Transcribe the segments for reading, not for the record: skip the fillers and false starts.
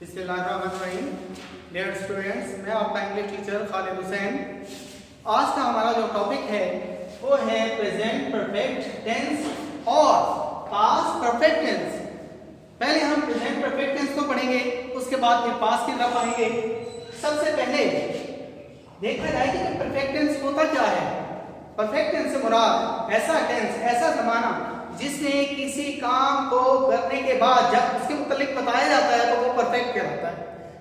बिस्मिल्लाहिर्रहमानिर्रहीम। Dear students, मैं आपका इंग्लिश टीचर खालिद हुसैन। आज का हमारा जो टॉपिक है वो है प्रेजेंट परफेक्ट टेंस और पास्ट परफेक्ट टेंस। पहले हम प्रेजेंट परफेक्ट टेंस को पढ़ेंगे, उसके बाद फिर पास्ट की तरफ आएंगे। सबसे पहले देखा जाए कि परफेक्ट टेंस होता क्या है। परफेक्ट टेंस से मुराद ऐसा टेंस, ऐसा जमाना जिसमें किसी काम को करने के बाद जब उसके मुतालिक बताया जाता है तो वो परफेक्ट कहलाता है।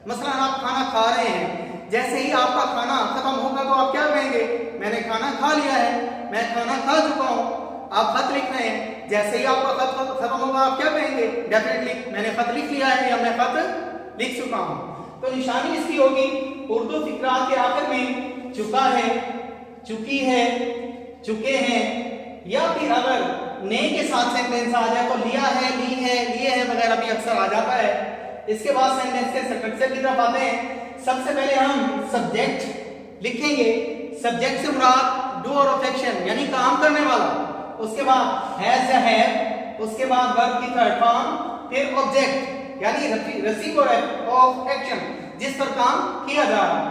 मसलन आप खाना खा रहे हैं, जैसे ही आपका खाना खत्म होगा तो आप क्या कहेंगे? मैंने खाना खा लिया है, मैं खाना खा चुका हूँ। आप खत लिख रहे हैं, जैसे ही आपका खत खत्म होगा आप क्या कहेंगे? डेफिनेटली मैंने खत लिख लिया है या मैं खत लिख चुका हूँ। तो निशानी इसकी होगी उर्दू फिक्रात के आखिर में चुका है, चुकी है, चुके हैं, या फिर अगर ने के साथ सेंटेंस आ जाए तो लिया है, ली है, लिए है वगैरह भी अक्सर आ जाता है। इसके बाद सेंटेंस के स्ट्रक्चर की तरफ आते हैं। सबसे पहले हम सब्जेक्ट लिखेंगे। सब्जेक्ट से मुराद डू और ऑफ एक्शन यानी काम करने वाला। उसके बाद हैज या हैव, उसके बाद वर्ब की थर्ड फॉर्म, फिर ऑब्जेक्ट यानी रिसीवर ऑफ एक्शन जिस पर काम किया जा रहा है।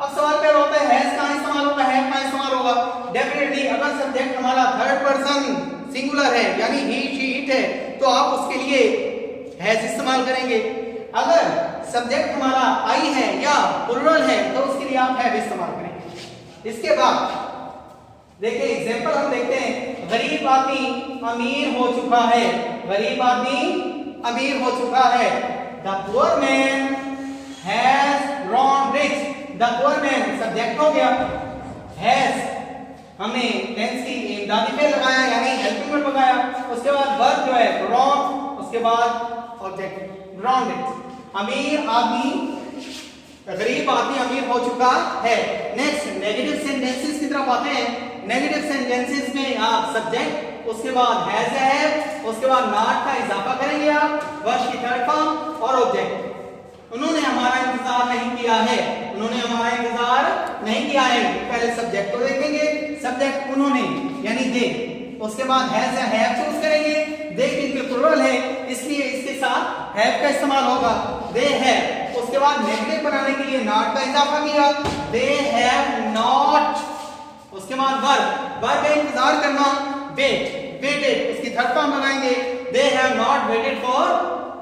अब सवाल पैदा होता है हैज कहां इस्तेमाल होगा, हैव कहां इस्तेमाल होगा? डेफिनेटली अगर सब्जेक्ट हमारा थर्ड पर्सन सिंगुलर है यानी ही, शी, इट है तो आप उसके लिए हैज इस्तेमाल करेंगे। अगर सब्जेक्ट हमारा आई है या प्लुरल है तो उसके लिए आप हैव इस्तेमाल करेंगे। इसके बाद देखिए एग्जांपल हम देखते हैं। गरीब आदमी अमीर हो चुका है, गरीब आदमी अमीर हो चुका है। The poor man has grown rich. The poor man subject हो गया, हैज हमने टेंस की इमदादी पे लगाया यानी हेल्पिंग वर्ब लगाया। उसके बाद वर्ब जो है ग्रोन, उसके बाद ऑब्जेक्ट ग्रोन रिच। अमीर आदमी, गरीब आदमी अमीर हो चुका है। नेक्स्ट नेगेटिव सेंटेंसेस की तरफ आते हैं। नेगेटिव सेंटेंसेस में आप सब्जेक्ट, उसके बाद हैज है, उसके बाद नॉट का इजाफा करेंगे आप, वर्ब की थर्ड फॉर्म और ऑब्जेक्ट। उन्होंने हमारा इंतजार नहीं किया है, उन्होंने हमारा इंतजार नहीं किया है। पहले सब्जेक्ट को देखेंगे, सब्जेक्ट उन्होंने यानी दे। उसके बाद हैज या हैव चूज करेंगे। दे क्योंकि प्लुरल है इसलिए इसके साथ हैव का इस्तेमाल होगा, दे हैव। उसके बाद नेगेटिव बनाने के लिए नॉट का इजाफा किया, दे हैव नॉट। उसके बाद वर्ब, वर्ब का इंतजार करना, वेट, वेटेड, उसकी थर्ड फॉर्म लगाएंगे, they have not waited for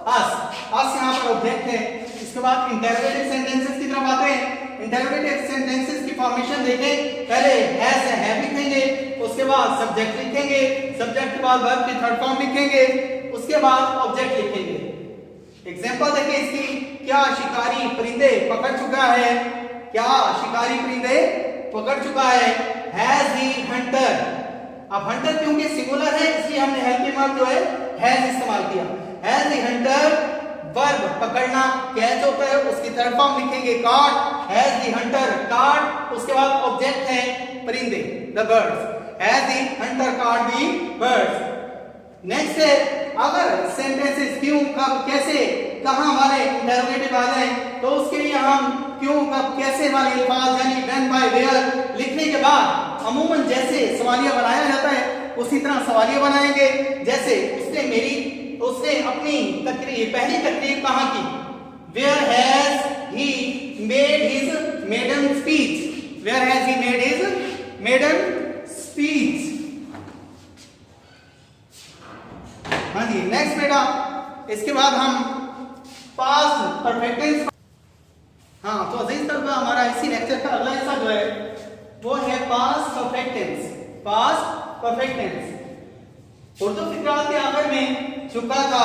us. Us यहां पर ऑब्जेक्ट है। इसके बाद इंटरोगेटिव सेंटेंसेस की तरफ आते हैं। इंटरोगेटिव सेंटेंसेस की फॉर्मेशन देखें। पहले हैज या हैव लिखेंगे, उसके बाद सब्जेक्ट लिखेंगे, सब्जेक्ट के बाद वर्ब की थर्ड फॉर्म लिखेंगे, उसके बाद ऑब्जेक्ट लिखेंगे। एग्जांपल देखिए इसकी। क्या शिकारी परिंदे पकड़ चुका है? क्या शिकारी परिंदे पकड़ चुका है? Has he Hunter. अब हंटर क्योंकि सिंगुलर है इसलिए हमने हेल्पिंग वर्ब जो है हैज इस्तेमाल किया। हैज ही हंटर, वर्ब पकड़ना, कैच होता है, उसकी थर्ड फॉर्म लिखेंगे caught, has the hunter caught. उसके बाद ऑब्जेक्ट है परिंदे, the birds, has the hunter caught the birds. Next है अगर सेंटेंसेस क्यों, कब, कैसे, कहां वाले इंटरोगेटिव आ जाए तो उसके लिए हम क्यों, कब, कैसे वाले अल्फाज यानी व्हेन, बाय, वेयर लिखने के बाद अमूमन जैसे सवालिया बनाया जाता है उसी तरह सवालिया बनाएंगे। जैसे उसने अपनी तकरीर, पहली तकरीर कहां की? Where has he made his maiden speech? Where has he made his maiden speech? हाँ जी, नेक्स्ट बेटा। इसके बाद हम पास्ट परफेक्ट टेंस। हाँ तो अजीज तलबा हमारा इसी लेक्चर का अगला हिस्सा जो है वो है past perfect tense. Past perfect tense Urdu फिक्रात के आखिर में चुका था,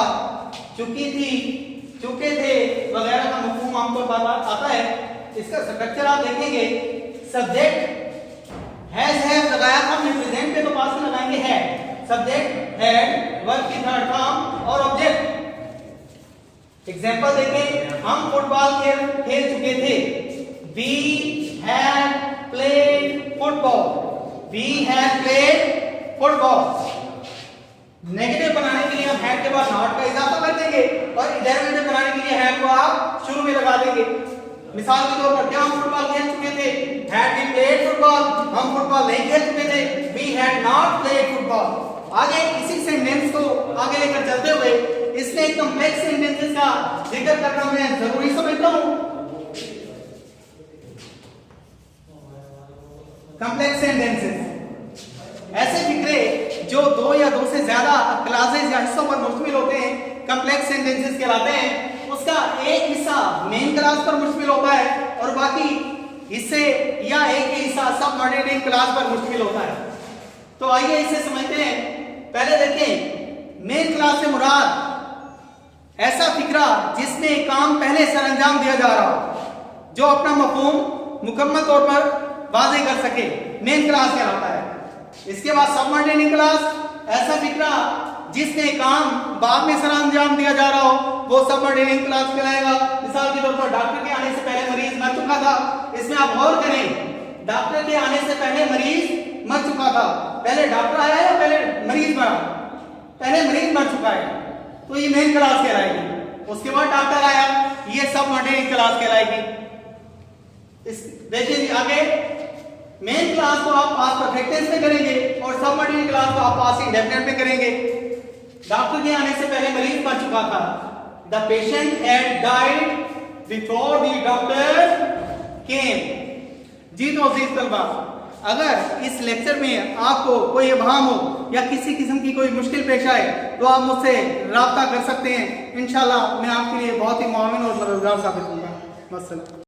चुकी थी, चुके थे वगैरह का मफहूम हमको आता है। इसका स्ट्रक्चर आप देखेंगे। सब्जेक्ट हैज हैव लगाया था हमने, प्रेजेंट पे तो पास्ट में लगाएंगे हैड। सब्जेक्ट हैड, वर्ब की थर्ड फॉर्म और ऑब्जेक्ट। एग्जांपल देखें। हम फुटबॉल खेल चुके थे। We had played football, we had played football. Negative बनाने के लिए हम हैड के बाद नॉट का इजाफा कर देंगे और इंटरोगेटिव बनाने के लिए हैड को आप शुरू में लगा देंगे। मिसाल के तौर पर क्या हम फुटबॉल खेल चुके थे? हैड वी प्लेड फुटबॉल, हम फुटबॉल नहीं खेल चुके थे। We had not played football. आगे इसी सेंटेंस को आगे लेकर चलते हुए इसमें कॉम्प्लेक्स सेंटेंसेस का जिक्र करना मैं जरूरी समझता हूं। कॉम्प्लेक्स सेंटेंसेस ऐसे फिक्रे जो दो या दो से ज्यादा क्लासेस या हिस्सों पर मुश्तमिल होते हैं, कॉम्प्लेक्स सेंटेंसेस कहलाते हैं। उसका एक हिस्सा मेन क्लास पर मुश्तमिल होता है और बाकी हिस्से या एक ही हिस्सा सबऑर्डिनेट क्लास पर मुश्तमिल होता है। तो आइए इसे समझते हैं। पहले देखें, मेन क्लास से मुराद ऐसा फिक्रा जिसमें काम पहले सर अंजाम दिया जा रहा हो, जो अपना मफहूम मुकम्मल तौर पर वाज़ेह कर सके, मेन क्लास कहलाता है। इसके बाद सबऑर्डिनेट क्लास ऐसा फिक्रा जिसमें काम बाद में सर अंजाम दिया जा रहा हो, वो सबऑर्डिनेट क्लास कहलाएगा। मिसाल के तौर पर डॉक्टर के आने से पहले मरीज मर चुका था। इसमें आप गौर करें, डॉक्टर के आने से पहले मरीज मर चुका था। पहले डॉक्टर आया या पहले मरीज मरा? पहले मरीज मर चुका है, तो ये मेन क्लास कहलाएगी। उसके बाद डॉक्टर आया, ये सबऑर्डिनेट क्लास कहलाएगी। इस देखिए जी आगे, मेन क्लास को आप पास्ट परफेक्ट टेंस में करेंगे और सबऑर्डिनेट क्लास को आप पास्ट इंडेफिनिट में करेंगे। डॉक्टर के आने से पहले मरीज मर चुका था। The patient had died before the doctor came. जी तो अजीज तलबा, अगर इस लेक्चर में आपको कोई इब्हाम हो या किसी किस्म की कोई मुश्किल पेश आए तो आप मुझसे राब्ता कर सकते हैं। इंशाल्लाह मैं आपके लिए बहुत ही मुआविन और मददगार साबित होऊंगा। मसलन